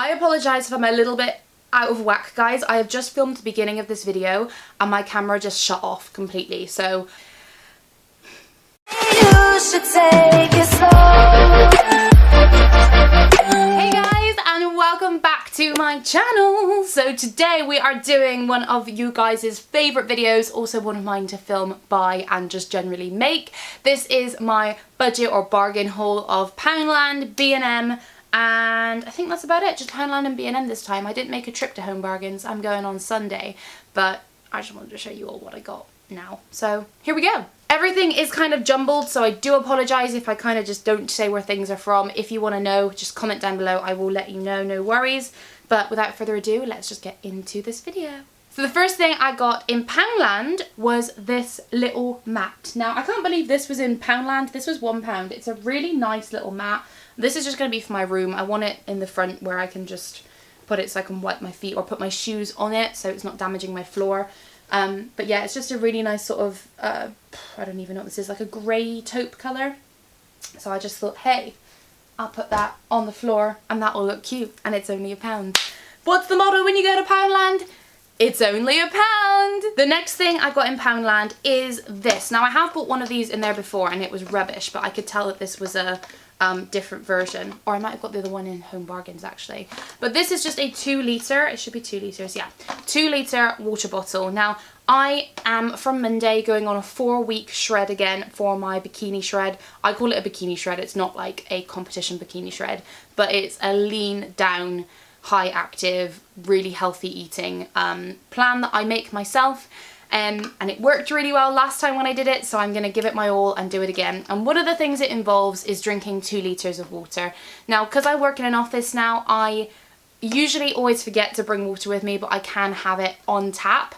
I apologise if I'm a little bit out of whack, guys. I have just filmed the beginning of this video and my camera just shut off completely, so you should take it slow. Hey guys, and welcome back to my channel. So today we are doing one of you guys' favourite videos, also one of mine to film, buy and just generally make. This is my budget or bargain haul of Poundland, B&M, and I think that's about it. Just Poundland and B&M this time. I didn't make a trip to Home Bargains. I'm going on Sunday, but I just wanted to show you all what I got now. So here we go. Everything is kind of jumbled, so I do apologise if I kind of just don't say where things are from. If you want to know, just comment down below. I will let you know, no worries. But without further ado, let's just get into this video. So the first thing I got in Poundland was this little mat. Now, I can't believe this was in Poundland. This was £1. It's a really nice little mat. This is just going to be for my room. I want it in the front where I can just put it so I can wipe my feet or put my shoes on it so it's not damaging my floor. But yeah, it's just a really nice sort of, I don't even know what this is, like a grey taupe colour. So I just thought, hey, I'll put that on the floor and that will look cute, and it's only £1. What's the motto when you go to Poundland? It's only £1. The next thing I got in Poundland is this. Now I have bought one of these in there before and it was rubbish, but I could tell that this was a different version, or I might have got the other one in Home Bargains actually. But this is just a 2 litre, it should be 2 litres, yeah, 2 litre water bottle. Now I am from Monday going on a 4-week shred again for my bikini shred. I call it a bikini shred. It's not like a competition bikini shred, but it's a lean down, high active, really healthy eating plan that I make myself. And it worked really well last time when I did it, so I'm going to give it my all and do it again. And one of the things it involves is drinking 2 litres of water. Now, because I work in an office now, I usually always forget to bring water with me, but I can have it on tap.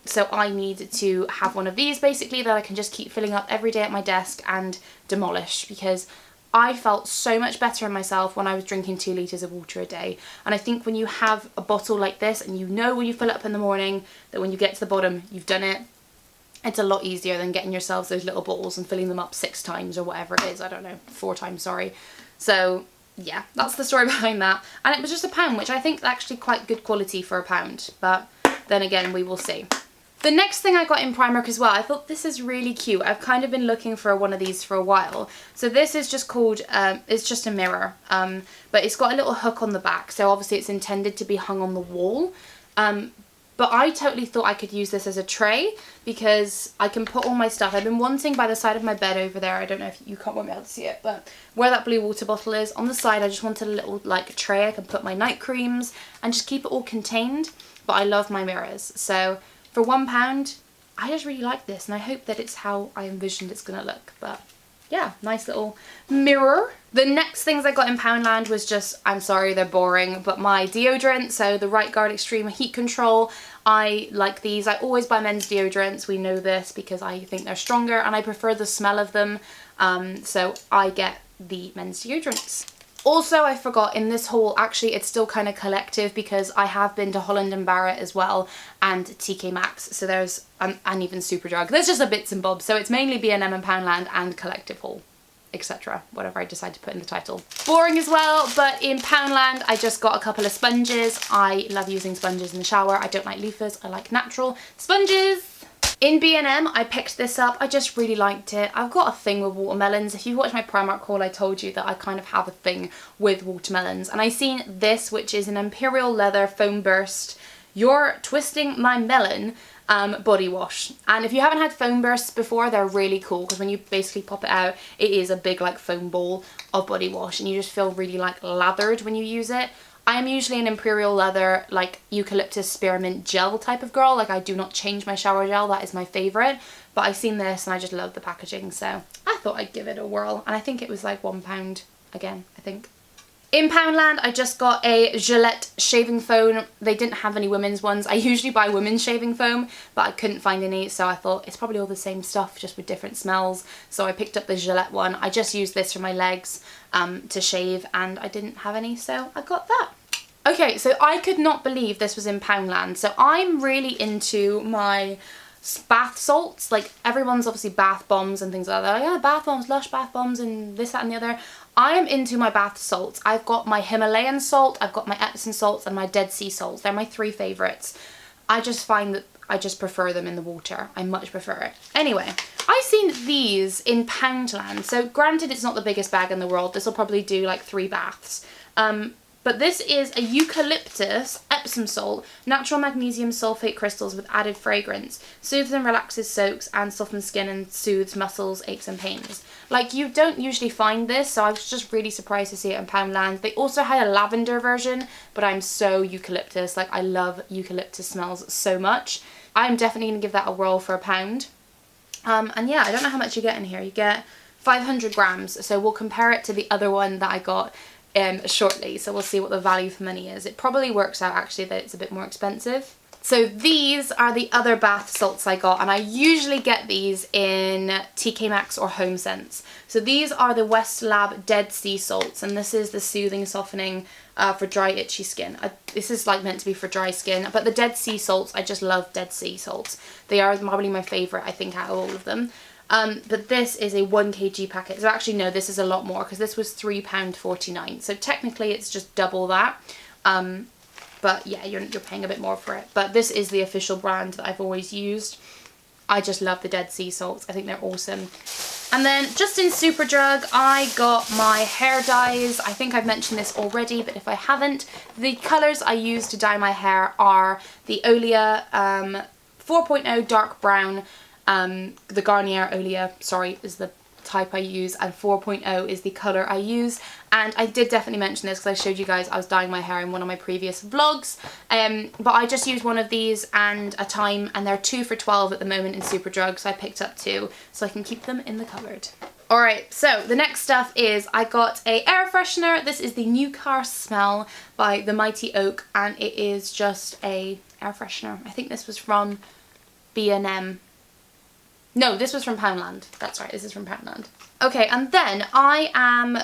So I need to have one of these basically that I can just keep filling up every day at my desk and demolish, because I felt so much better in myself when I was drinking 2 litres of water a day. And I think when you have a bottle like this and you know when you fill it up in the morning that when you get to the bottom you've done it, it's a lot easier than getting yourselves those little bottles and filling them up 6 times or whatever it is. I don't know, 4 times, sorry. So yeah, that's the story behind that. And it was just £1, which I think is actually quite good quality for £1, but then again we will see. The next thing I got in Primark as well, I thought this is really cute. I've kind of been looking for one of these for a while. So this is just called, it's just a mirror, but it's got a little hook on the back. So obviously it's intended to be hung on the wall. But I totally thought I could use this as a tray because I can put all my stuff. I've been wanting by the side of my bed over there. I don't know if you won't be able to see it, but where that blue water bottle is, on the side I just wanted a little like tray. I can put my night creams and just keep it all contained. But I love my mirrors. So for £1, I just really like this, and I hope that it's how I envisioned it's going to look. But yeah, nice little mirror. The next things I got in Poundland was just, I'm sorry they're boring, but my deodorant. So the Right Guard Extreme Heat Control. I like these. I always buy men's deodorants. We know this because I think they're stronger and I prefer the smell of them. So I get the men's deodorants. Also, I forgot in this haul, actually it's still kind of collective because I have been to Holland & Barrett as well and TK Maxx. So there's, and even Superdrug. There's just a bits and bobs. So it's mainly B&M and Poundland and collective haul, etc. Whatever I decide to put in the title. Boring as well, but in Poundland I just got a couple of sponges. I love using sponges in the shower. I don't like loofahs, I like natural sponges. In B&M, I picked this up. I just really liked it. I've got a thing with watermelons. If you watched my Primark haul, I told you that I kind of have a thing with watermelons. And I seen this, which is an Imperial Leather Foam Burst You're Twisting My Melon body wash. And if you haven't had foam bursts before, they're really cool because when you basically pop it out, it is a big like foam ball of body wash and you just feel really like lathered when you use it. I am usually an Imperial Leather, like eucalyptus spearmint gel type of girl. Like I do not change my shower gel, that is my favourite. But I seen this and I just love the packaging, so I thought I'd give it a whirl. And I think it was like £1 again, I think. In Poundland, I just got a Gillette shaving foam. They didn't have any women's ones. I usually buy women's shaving foam, but I couldn't find any, so I thought it's probably all the same stuff, just with different smells. So I picked up the Gillette one. I just used this for my legs to shave, and I didn't have any, so I got that. Okay, so I could not believe this was in Poundland. So I'm really into my bath salts. Like everyone's obviously bath bombs and things like that. Yeah, bath bombs, Lush bath bombs and this, that and the other. I am into my bath salts. I've got my Himalayan salt, I've got my Epsom salts and my Dead Sea salts. They're my 3 favourites. I just find that I just prefer them in the water. I much prefer it. Anyway, I've seen these in Poundland. So granted, it's not the biggest bag in the world. This will probably do like 3 baths. But this is a eucalyptus Epsom salt, natural magnesium sulfate crystals with added fragrance. Soothes and relaxes soaks and softens skin and soothes muscles, aches and pains. Like, you don't usually find this, so I was just really surprised to see it in Poundland. They also had a lavender version, but I'm so eucalyptus. Like, I love eucalyptus smells so much. I'm definitely going to give that a whirl for £1. And yeah, I don't know how much you get in here. You get 500 grams, so we'll compare it to the other one that I got shortly, so we'll see what the value for money is. It probably works out actually that it's a bit more expensive. So these are the other bath salts I got, and I usually get these in TK Maxx or Home Sense. So these are the West Lab Dead Sea salts, and this is the soothing, softening for dry, itchy skin. This is like meant to be for dry skin, but the Dead Sea salts, I just love Dead Sea salts. They are probably my favourite, I think, out of all of them. But this is a 1 kg packet. So actually no, this is a lot more because this was £3.49. So technically it's just double that. But yeah, you're paying a bit more for it. But this is the official brand that I've always used. I just love the Dead Sea salts. I think they're awesome. And then just in Superdrug, I got my hair dyes. I think I've mentioned this already, but if I haven't, the colours I use to dye my hair are the Olea 4.0 dark brown. The Garnier Olea, sorry, is the type I use, and 4.0 is the colour I use. And I did definitely mention this because I showed you guys I was dyeing my hair in one of my previous vlogs. But I just used one of these and a time, and they're 2 for $12 at the moment in Superdrug, so I picked up 2 so I can keep them in the cupboard. Alright, so the next stuff is I got a air freshener. This is the New Car Smell by the Mighty Oak, and it is just a air freshener. I think this was from B&M. No, this was from Poundland. That's right, this is from Poundland. Okay, and then I am,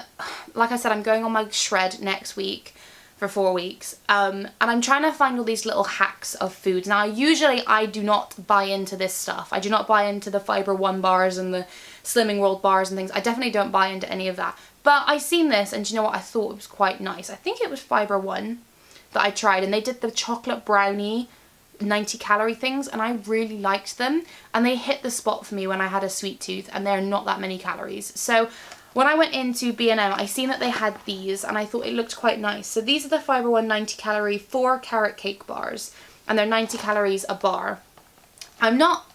like I said, I'm going on my shred next week for 4 weeks. And I'm trying to find all these little hacks of foods. Now, usually I do not buy into this stuff. I do not buy into the Fibre One bars and the Slimming World bars and things. I definitely don't buy into any of that. But I seen this, and you know what? I thought it was quite nice. I think it was Fibre One that I tried, and they did the chocolate brownie 90 calorie things, and I really liked them, and they hit the spot for me when I had a sweet tooth, and they're not that many calories. So when I went into B&M, I seen that they had these, and I thought it looked quite nice. So these are the Fibre One 90 calorie 4 carrot cake bars, and they're 90 calories a bar. I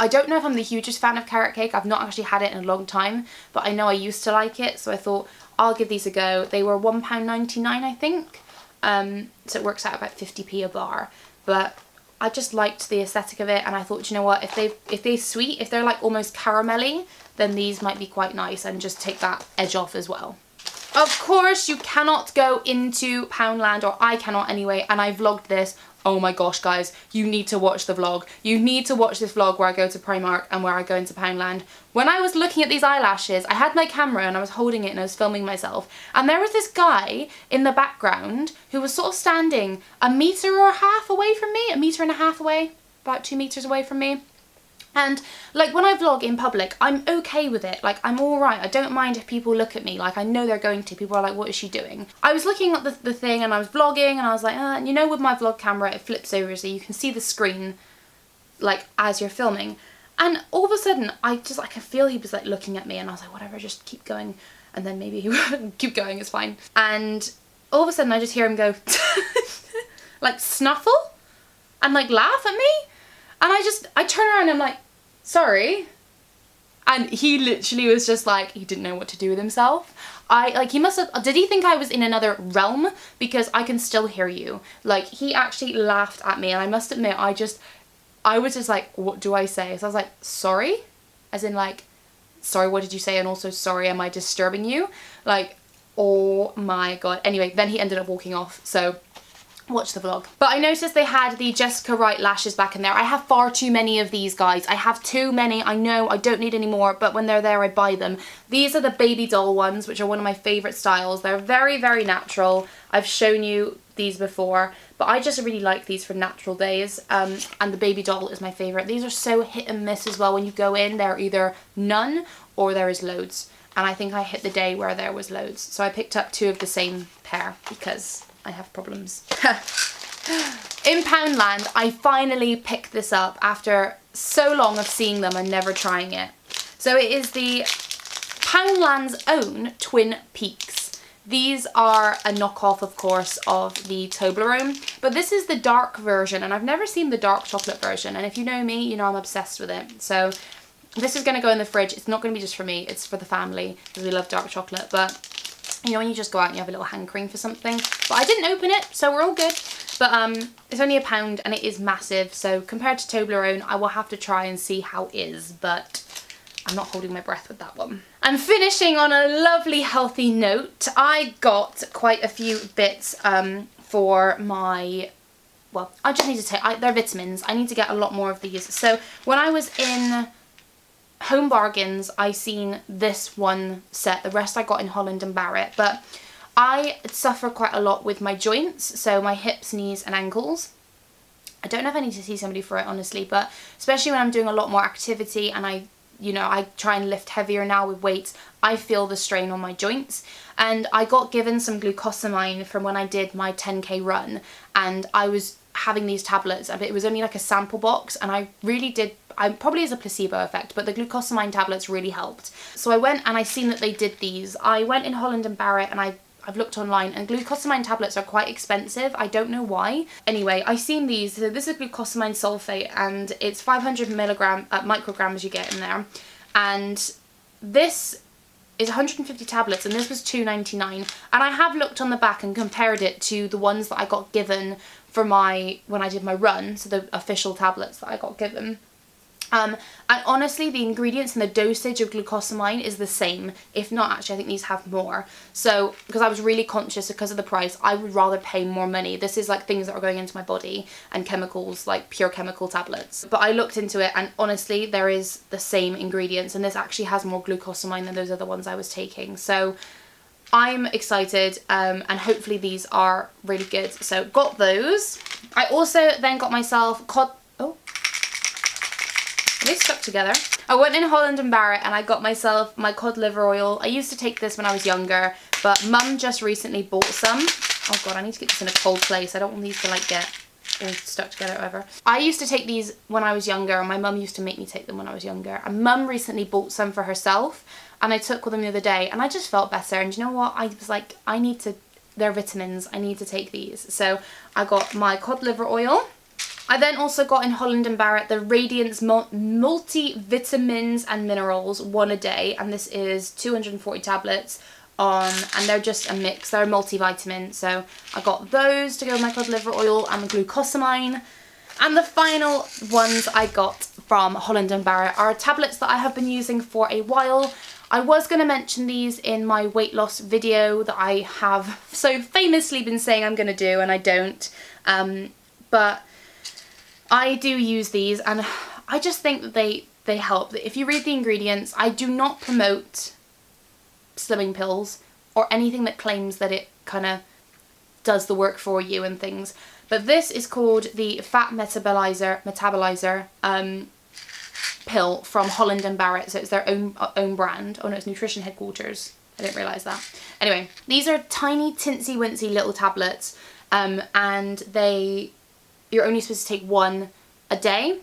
don't know if I'm the hugest fan of carrot cake. I've not actually had it in a long time, but I know I used to like it, so I thought I'll give these a go. They were £1.99, I think, so it works out about 50p a bar, but I just liked the aesthetic of it, and I thought, you know what, if they're sweet, if they're like almost caramelly, then these might be quite nice and just take that edge off as well. Of course, you cannot go into Poundland, or I cannot anyway, and I vlogged this. Oh my gosh, guys, you need to watch the vlog. You need to watch this vlog where I go to Primark and where I go into Poundland. When I was looking at these eyelashes, I had my camera and I was holding it and I was filming myself, and there was this guy in the background who was sort of standing a metre and a half away from me, about 2 meters away from me. And like, when I vlog in public, I'm okay with it. Like, I'm alright. I don't mind if people look at me. Like, I know they're going to. People are like, what is she doing? I was looking at the thing, and I was vlogging, and I was like, and you know, with my vlog camera, it flips over so you can see the screen, like, as you're filming. And all of a sudden, I could feel he was like looking at me, and I was like, whatever, just keep going. And then maybe he would keep going, it's fine. And all of a sudden, I just hear him go, like, snuffle, and like laugh at me. And I turn around and I'm like, sorry. And he literally was just like, he didn't know what to do with himself. He must have, did he think I was in another realm? Because I can still hear you. Like, he actually laughed at me, and I must admit, I was just like, what do I say? So I was like, sorry? As in like, sorry, what did you say? And also, sorry, am I disturbing you? Like, oh my God. Anyway, then he ended up walking off, so watch the vlog. But I noticed they had the Jessica Wright lashes back in there. I have far too many of these, guys. I have too many. I know I don't need any more, but when they're there, I buy them. These are the baby doll ones, which are one of my favorite styles. They're very, very natural. I've shown you these before, but I just really like these for natural days, and the baby doll is my favourite. These are so hit and miss as well. When you go in, they're either none or there is loads, and I think I hit the day where there was loads, so I picked up 2 of the same pair because I have problems. In Poundland, I finally picked this up after so long of seeing them and never trying it. So it is the Poundland's own Twin Peaks. These are a knockoff, of course, of the Toblerone, but this is the dark version, and I've never seen the dark chocolate version, and if you know me, you know I'm obsessed with it. So this is going to go in the fridge. It's not going to be just for me, it's for the family, because we love dark chocolate, but you know when you just go out and you have a little hankering for something. But I didn't open it, so we're all good. But it's only £1 and it is massive, so compared to Toblerone, I will have to try and see how it is, but I'm not holding my breath with that one. And finishing on a lovely healthy note, I got quite a few bits for my, well, I just need to take, they're vitamins. I need to get a lot more of these. So when I was in Home Bargains, I seen this one set. The rest I got in Holland and Barrett, but I suffer quite a lot with my joints, so my hips, knees and ankles. I don't know if I need to see somebody for it, honestly, but especially when I'm doing a lot more activity and I try and lift heavier now with weights, I feel the strain on my joints. And I got given some glucosamine from when I did my 10k run, and I was having these tablets, but it was only like a sample box, and I really did, probably as a placebo effect, but the glucosamine tablets really helped. So I went and I seen that they did these. I went in Holland and Barrett and I've looked online, and glucosamine tablets are quite expensive. I don't know why. Anyway, I seen these. So this is glucosamine sulfate, and it's 500 micrograms you get in there. And this is 150 tablets, and this was £2.99. And I have looked on the back and compared it to the ones that I got given for when I did my run, so the official tablets that I got given. And honestly, the ingredients and the dosage of glucosamine is the same. If not, actually, I think these have more. So, because I was really conscious because of the price, I would rather pay more money. This is like things that are going into my body and chemicals, like pure chemical tablets. But I looked into it, and honestly, there is the same ingredients, and this actually has more glucosamine than those other ones I was taking. So I'm excited, and hopefully these are really good. So got those. I also then got myself they stuck together. I went in Holland and Barrett and I got myself my cod liver oil. I used to take this when I was younger, but Mum just recently bought some. Oh god, I need to get this in a cold place. I don't want these to like get all stuck together or whatever. I used to take these when I was younger, and my mum used to make me take them when I was younger. And Mum recently bought some for herself, and I took them the other day, and I just felt better. And you know what? I was like, they're vitamins. I need to take these. So I got my cod liver oil. I then also got in Holland and Barrett the Radiance Multi-Vitamins and Minerals, 1 a day, and this is 240 tablets, and they're just a mix. They're a multivitamin, so I got those to go with my cod liver oil and the glucosamine. And the final ones I got from Holland and Barrett are tablets that I have been using for a while. I was going to mention these in my weight loss video that I have so famously been saying I'm going to do, and I don't, but I do use these, and I just think that they help. If you read the ingredients, I do not promote slimming pills or anything that claims that it kind of does the work for you and things. But this is called the Fat Metabolizer pill from Holland and Barrett. So it's their own brand. Oh no, it's Nutrition Headquarters. I didn't realise that. Anyway, these are tiny tinsy wincy little tablets, and you're only supposed to take 1 a day,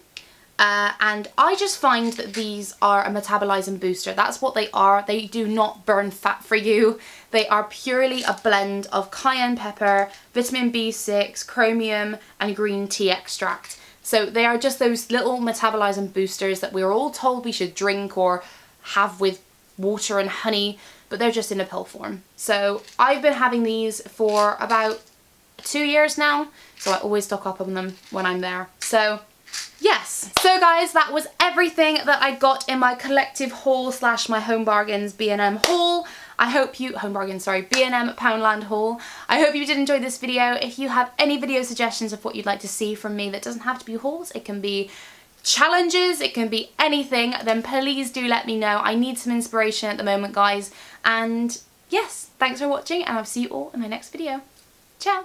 and I just find that these are a metabolism booster. That's what they are. They do not burn fat for you. They are purely a blend of cayenne pepper, vitamin B6, chromium and green tea extract. So they are just those little metabolism boosters that we're all told we should drink or have with water and honey, but they're just in a pill form. So I've been having these for about 2 years now, so I always stock up on them when I'm there. So yes, so guys, that was everything that I got in my collective haul / my Home Bargains B&M haul. I hope you, B&M Poundland haul. I hope you did enjoy this video. If you have any video suggestions of what you'd like to see from me, that doesn't have to be hauls, it can be challenges, it can be anything, then please do let me know. I need some inspiration at the moment, guys. And yes, thanks for watching, and I'll see you all in my next video. Ciao!